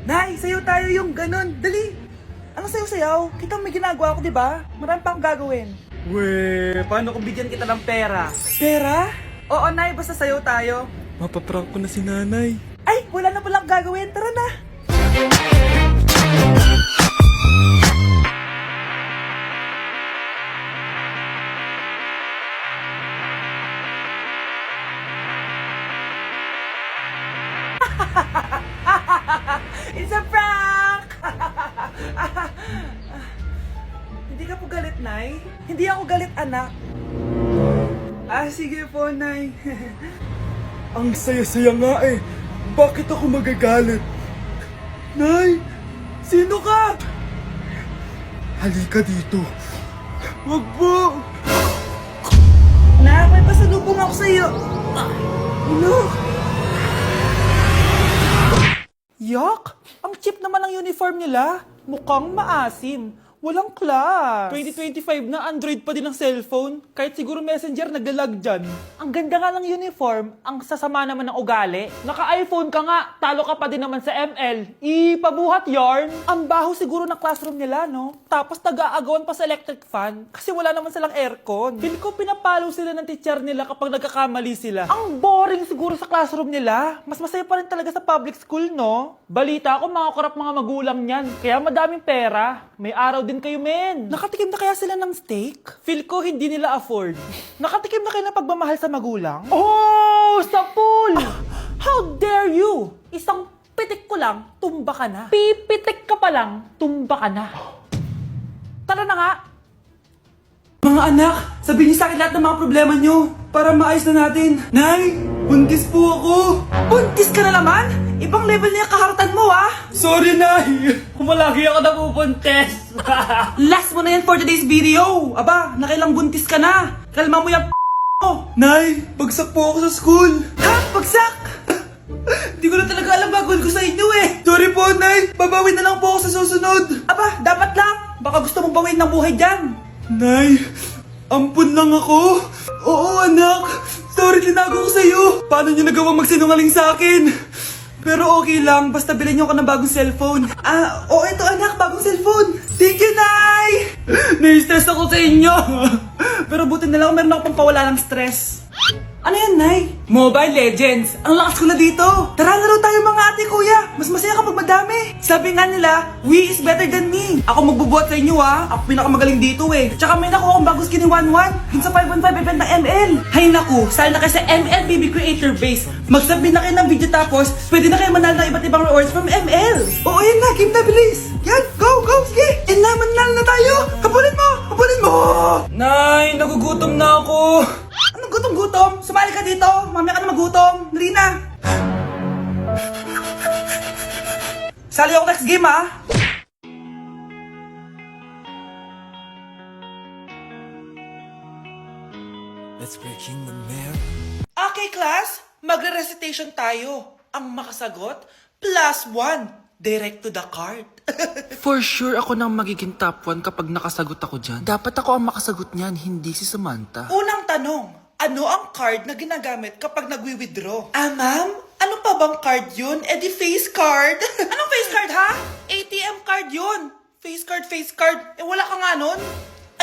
Nay, sayo tayo yung ganun. Dali! Ano sayo-sayaw? Kita may ginagawa ko, di ba? Marami pa akong gagawin. Weh, paano kung bigyan kita ng pera? Pera? Oo, Nay, basta sayo tayo. Mapaprank ko na si nanay. Ay, wala na palang gagawin. Tara na! It's a prank! Hindi ka po galit, Nay? Hindi ako galit, anak. Sige po, Nay. Ang saya-saya nga eh. Bakit ako magagalit? Nay, sino ka? Halika dito. Wag po. Nak, may pasalubong ako sa'yo. Ano? Yak! Ang cheap naman ang uniform nila. Mukhang maasim. Walang class. 2025 na Android pa din ang cellphone. Kahit siguro Messenger naglalag dyan. Ang ganda nga ng uniform. Ang sasama naman ng ugali. Naka-iPhone ka nga. Talo ka pa din naman sa ML. Ipabuhat yarn. Ang baho siguro ng classroom nila, no? Tapos nag-aagawan pa sa electric fan. Kasi wala naman silang aircon. Feel ko pinapalo sila ng teacher nila kapag nagkakamali sila. Ang boring siguro sa classroom nila. Mas masaya pa rin talaga sa public school, no? Balita ko mga korap mga magulang niyan. Kaya madaming pera. May araw din kayo, men. Nakatikim na kaya sila ng steak? Feel ko hindi nila afford. Nakatikim na kayo ng pagmamahal sa magulang? Oh! Sa pool! How dare you? Isang pitik ko lang, tumba ka na. Pipitik ka pa lang, tumba ka na. Tara na nga. Mga anak, sabihin niyo sa akin lahat ng mga problema niyo para maayos na natin. Nay, buntis po ako. Buntis ka na naman? Ibang level na yung kaharatan mo, ah. Sorry, Nay. Kumalagi ako nabubuntis. Last mo na yan for today's video. Aba, nakailang buntis ka na. Kalma mo yung mo. Nay, bagsak po ako sa school. Ha? Bagsak? Hindi ko na talaga alam bagol ko sa inyo eh. Sorry po, Nay. Babawi na lang po ako sa susunod. Aba, dapat lang. Baka gusto mong bawiin ng buhay dyan. Nay, ampun lang ako. Oo, anak. Sorry, tinago ko sa'yo. Paano niyo nagawang magsinungaling sa akin? Pero okay lang, basta bilhin niyo ako ng bagong cellphone. Oo, ito anak, bagong cellphone. Thank you, Nay! Nai-stress ako sa inyo. Pero buti na lang meron ako pang pawala ng stress. Ano yan, Nay? Mobile Legends. Ang lakas ko na dito. Tara, laro tayo mga ate, kuya. Mas masaya kapag madami. Sabi nga nila, we is better than me. Ako magbubuhat sa inyo, ha. Ako pinakamagaling dito, eh. Tsaka may nakuha akong bagong skin ni 1-1. Dun sa 515 event ng ML. Hay naku, sali na kayo sa ML BB Creator Base. Mag-submit na kayo ng video tapos, pwede na kayo manalo ng iba't ibang rewards from ML. Oo, yan na. Game na, bilis. Yan, go, go, sige. And naman na tayo. Habulin mo, habulin mo. Nay, nagugutom na ako. Anong gutom-gutom? Sumali ka dito. Mamaya ka na magutom. Dali na. Sali ako next game, ha? Let's breaking the mirror. Okay, class. Magre-recitation tayo. Ang makasagot, +1. Direct to the card. For sure ako nang magiging top 1 kapag nakasagot ako dyan. Dapat ako ang makasagot niyan, hindi si Samantha. Unang tanong, ano ang card na ginagamit kapag nagwi-withdraw? Ma'am? Ano pa bang card yun? Di face card. Anong face card, ha? ATM card yun. Face card. Wala ka nga nun?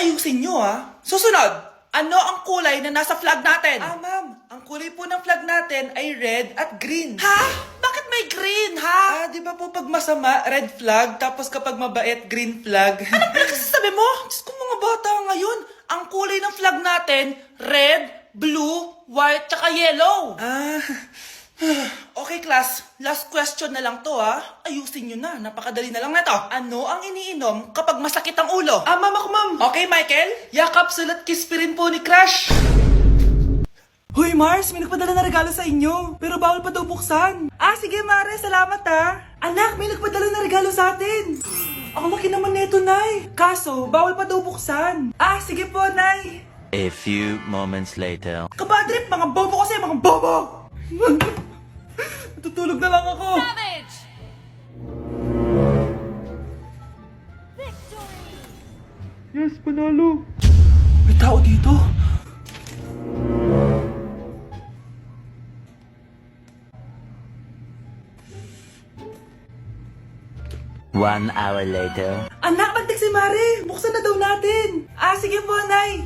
Ayusin nyo, ha? Susunod, ano ang kulay na nasa flag natin? Ma'am, ang kulay po ng flag natin ay red at green. Ha? Bakit may green, ha? Di ba po pag masama, red flag, tapos kapag mabait, green flag? Anong pinagsasabi mo? Diyos ko mga bata ngayon. Ang kulay ng flag natin, red, blue, white, tsaka yellow. Okay, class. Last question na lang to, ha? Ayusin nyo na. Napakadali na lang na to. Ano ang iniinom kapag masakit ang ulo? Ma'am ako, ma'am. Okay, Michael? Yakap, sulat, kiss pa rin po ni Crush. Hoy, Mars, may nagpadala na regalo sa inyo. Pero bawal pa daw buksan. Sige, Mare. Salamat, ha. Anak, may nagpadala na regalo sa atin. Ang laki naman neto, Nay. Kaso, bawal pa daw buksan. Sige po, Nay. A few moments later. Kabadrip, mga bobo kasi, mga bobo! Tutulog na lang ako. Savage! Yes, panalo. May tao dito. 1 hour later. Anak, nagtik si Mare! Buksan na daw natin! Ah, sige po, Nay!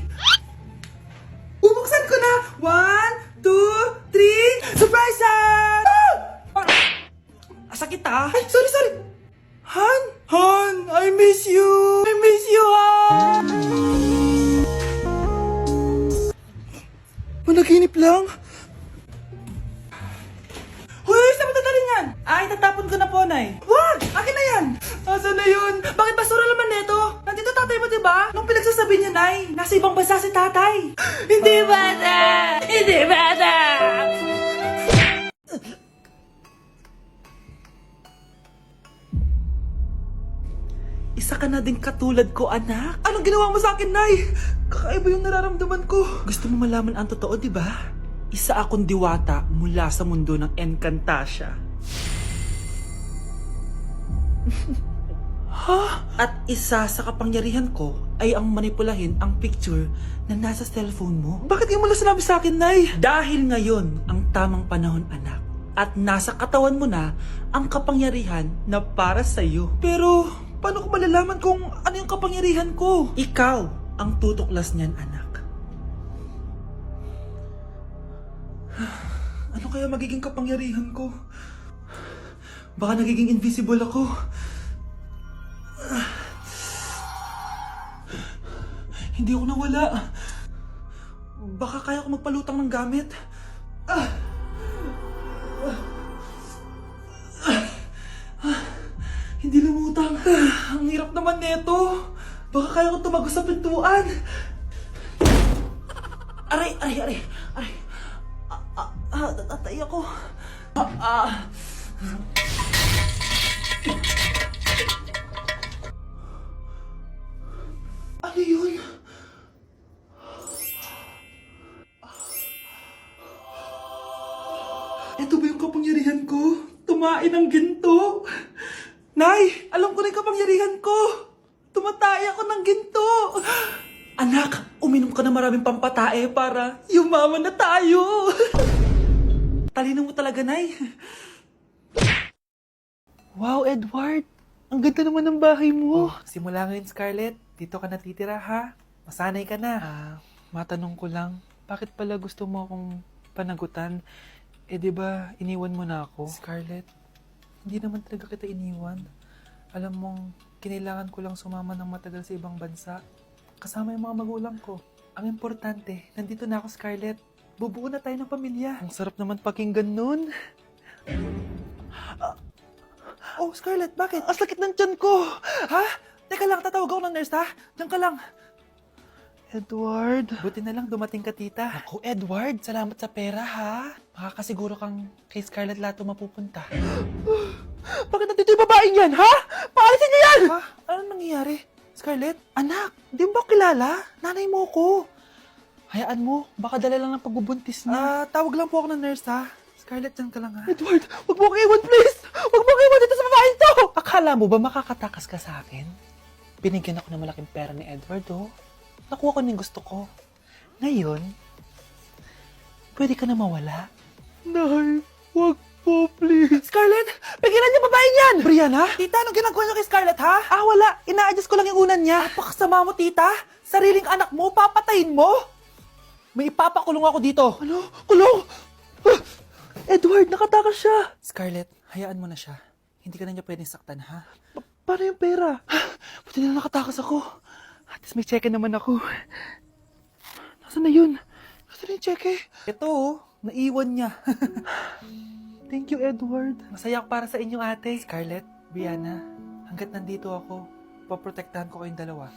Bubuksan ko na! 1, 2, 3... Surprise! Sakit ah! Ay, sorry! Han! Han! I miss you! I miss you, Han! Managinip lang? Hoy, saan mo dadalhin yan? Ay, tatapon ko na po, Nay. Wag! Akin na yan! Asan na yun? Bakit basura naman neto? Nandito tatay mo, diba? Nung pinagsasabi niya, Nay, nasa ibang bansa si tatay. Hindi bata! Hindi bata! Isa ka na din katulad ko, anak. Anong ginawa mo sa akin, Nay? Kakaiba yung nararamdaman ko. Gusto mo malaman ang totoo, di ba? Isa akong diwata mula sa mundo ng Encantasia. Ha? At isa sa kapangyarihan ko ay ang manipulahin ang picture na nasa cellphone mo. Bakit yung mula sinabi sa akin, Nay? Dahil ngayon ang tamang panahon, anak. At nasa katawan mo na ang kapangyarihan na para sa'yo. Pero, paano ko malalaman kung ano yung kapangyarihan ko? Ikaw ang tutuklas niyan, anak. Ano kaya magiging kapangyarihan ko? Baka nagiging invisible ako. Hindi ako nawala. Baka kaya ko magpalutang ng gamit. Hindi lumutang. Ang hirap naman neto. Baka kaya ko tumagos sa pintuan. Aray. Natatay ako. Ano yun? Ito ba yung kapangyarihan ko? Tumain ng ginto? Nay, alam ko na yung kapangyarihan ko. Tumatay ako ng ginto. Anak, uminom ka na maraming pampatae para yumaman na tayo. Talino mo talaga, Nay. Wow, Edward. Ang ganda naman ng bahay mo. Simula ngayon, Scarlett. Dito ka natitira, ha? Masanay ka na. Matanong ko lang, bakit pala gusto mo akong panagutan? Eh, di ba iniwan mo na ako? Scarlett, hindi naman talaga kita iniwan. Alam mong, kinailangan ko lang sumama ng matagal sa ibang bansa. Kasama yung mga magulang ko. Ang importante, nandito na ako, Scarlett. Bubuo na tayo ng pamilya. Ang sarap naman pakinggan nun. Oh, Scarlett, bakit? Ang sakit ng tiyan ko! Ha? Teka lang, tatawag ako ng nurse, ha? Diyan ka lang. Edward. Buti na lang dumating ka, tita. Ako, Edward, salamat sa pera, ha? Makakasiguro kang kay Scarlett Lato mapupunta. Bakit nandito yung babaeng yan, ha? Paalisin niyo yan! Ha? Anong nangyayari? Scarlett? Anak, di mo ba kilala? Nanay mo ko. Hayaan mo, baka dala lang ng pagbubuntis niya. Tawag lang po ako ng nurse, ha? Scarlett, dyan ka lang, ha? Edward, wag mo akong iwan, please! Wag mo akong iwan dito sa babaeng to! Akala mo ba makakatakas ka sa akin? Binigyan ako ng malaking pera ni Edward, oh. Nakuha ko ng gusto ko. Ngayon, pwede ka na mawala. Nay, wag po, please. Scarlett, pigilan niyo babae niyan! Brianna? Tita, anong ginagawa niyo kay Scarlett, ha? Wala. Ina-adjust ko lang yung unan niya. Napakasama mo, tita. Sariling anak mo, papatayin mo? May ipapakulong ako dito. Ano? Kulong? Edward, nakatakas siya. Scarlett, hayaan mo na siya. Hindi ka na niya pwedeng saktan, ha? Paano yung pera? Buti na nakatakas ako. At least may cheque naman ako. Nasaan na yun? Nasaan na yung cheque? Ito, oh. Naiwan niya. Thank you, Edward. Masaya ako para sa inyo, ate. Scarlett, Brianna, hanggat nandito ako, paprotektahan ko kayong dalawa.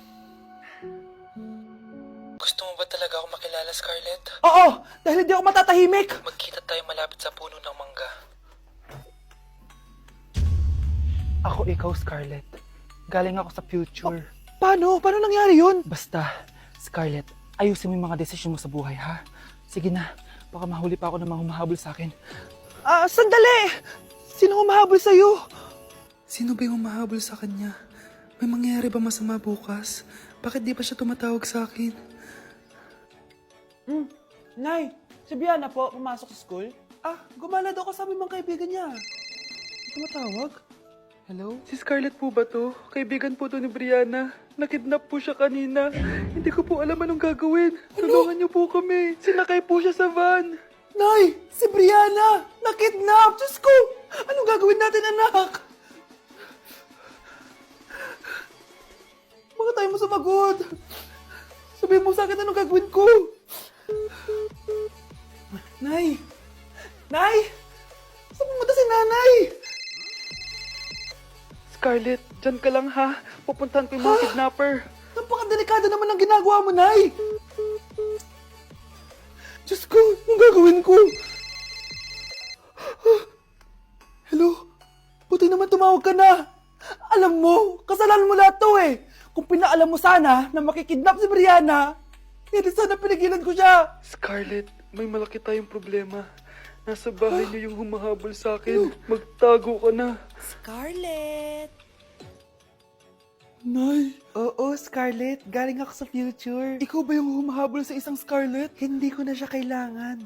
Gusto mo ba talaga ako makilala, Scarlett? Oo! Dahil hindi ako matatahimik! Magkita tayo malapit sa puno ng mangga. Ako ikaw, Scarlett. Galing ako sa future. Paano? Paano nangyari yun? Basta, Scarlett, ayusin mo yung mga desisyon mo sa buhay, ha? Sige na, baka mahuli pa ako ng mga humahabol sa akin. Sandali! Sino humahabol sa'yo? Sino ba yung humahabol sa kanya? May mangyayari ba masama bukas? Bakit di pa siya tumatawag sa akin? Nay, si Brianna po, pumasok sa school? Gumala daw kasama yung mga kaibigan niya. Tumatawag? Hello? Si Scarlett po ba to? Kaibigan po to ni Brianna. Nakidnap po siya kanina. Hindi ko po alam anong gagawin. Tulungan niyo po kami. Sinakay po siya sa van. Nay! Si Brianna! Nakidnap! Diyos ko! Anong gagawin natin, anak? Bakit tayo mo sumagot? Sabihin mo sa akin anong gagawin ko. Nay! Nay! Saan pumunta si nanay? Scarlett, dyan ka lang ha. Pupuntahan ko yung mga kidnapper. Napakadelikado naman ang ginagawa mo, Nay. Diyos ko, anong gagawin ko? Hello? Buti naman tumawag ka na. Alam mo, kasalanan mo lahat to eh. Kung pinaalam mo sana na makikidnap si Brianna, hindi sana pinigilan ko siya. Scarlett, may malaki tayong problema. Nasa bahay niyo yung humahabol sa akin. Magtago ka na. Scarlett! Nay! Oo, Scarlett. Galing ako sa future. Ikaw ba yung humahabol sa isang Scarlett? Hindi ko na siya kailangan.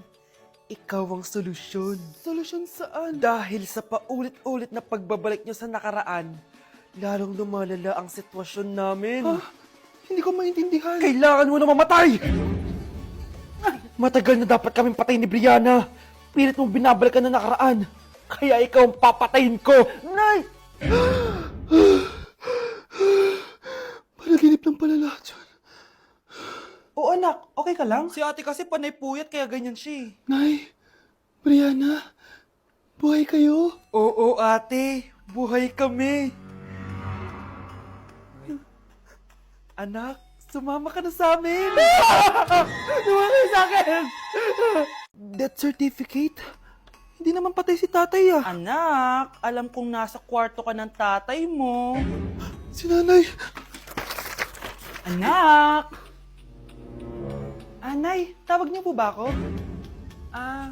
Ikaw ang solusyon. Solusyon saan? Dahil sa paulit-ulit na pagbabalik niyo sa nakaraan, lalong lumalala ang sitwasyon namin. Hindi ko maintindihan. Kailangan mo na mamatay! Matagal na dapat kaming patayin ni Brianna. Pilit mong binabalikan na nakaraan. Kaya ikaw ang papatayin ko. Nay! Panaginip ng pala lahat yun. Oo anak, okay ka lang? Si ate kasi panay puyat kaya ganyan siya. Nay, Brianna, buhay kayo? Oo ate, buhay kami. Anak, sumama ka na sa amin. Sumama ka sa akin. Death certificate? Hindi naman patay si tatay ah. Anak, alam kong nasa kwarto ka ng tatay mo. Si nanay. Anak! Nay, tawag niyo po ba ako?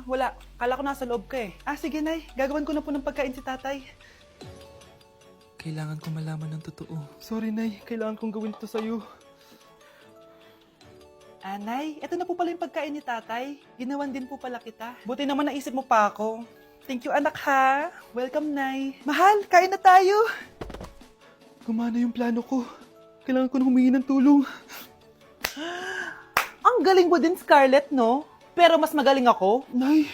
Wala. Kala ko nasa loob ka eh. Sige nay, gagawan ko na po ng pagkain si tatay. Kailangan ko malaman ng totoo. Sorry nay, kailangan kong gawin ito sa'yo. Nay, eto na po pala yung pagkain ni tatay. Ginawan din po pala kita. Buti naman naisip mo pa ako. Thank you anak ha. Welcome nay. Mahal, kain na tayo. Gumana yung plano ko. Kailangan ko na humingi ng tulong. Ang galing mo din, Scarlett, no? Pero mas magaling ako. Nay,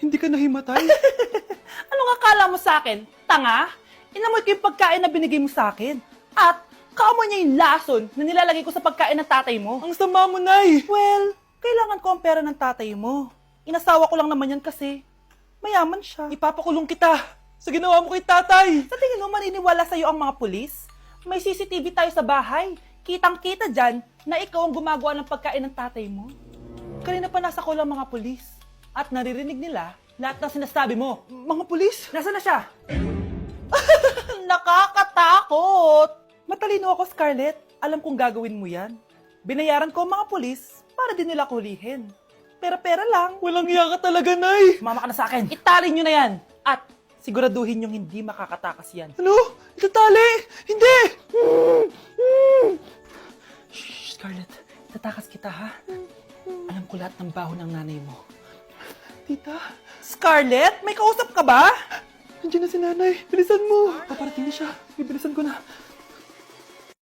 hindi ka nahimatay? Anong akala mo sa akin? Tanga? Inamoy ko yung pagkain na binigay mo sa akin. At kaamoy niya yung lason na nilalagay ko sa pagkain ng tatay mo. Ang sama mo, Nay! Well, kailangan ko ang pera ng tatay mo. Inasawa ko lang naman yan kasi mayaman siya. Ipapakulong kita sa ginawa mo kay tatay. Sa tingin mo maniniwala sa'yo ang mga pulis? May CCTV tayo sa bahay. Kitang-kita dyan na ikaw ang gumagawa ng pagkain ng tatay mo. Kanina pa nasa kulang mga pulis. At naririnig nila lahat ng sinasabi mo. Mga pulis? Nasaan na siya? Nakakatakot! Matalino ako, Scarlett. Alam kong gagawin mo yan. Binayaran ko ang mga pulis para din nila kulihin. Pera-pera lang. Walang iya ka talaga, Nay! Sumama ka na sa akin. Itali nyo na yan. At siguraduhin yung hindi makakatakas yan. Ano? Itatali? Hindi! Shh, Scarlett. Tatakas kita, ha? Alam ko lahat ng baho ng nanay mo. Tita? Scarlett, may kausap ka ba? Nandiyan na si nanay. Bilisan mo. Paparating na siya. Bibilisan ko na.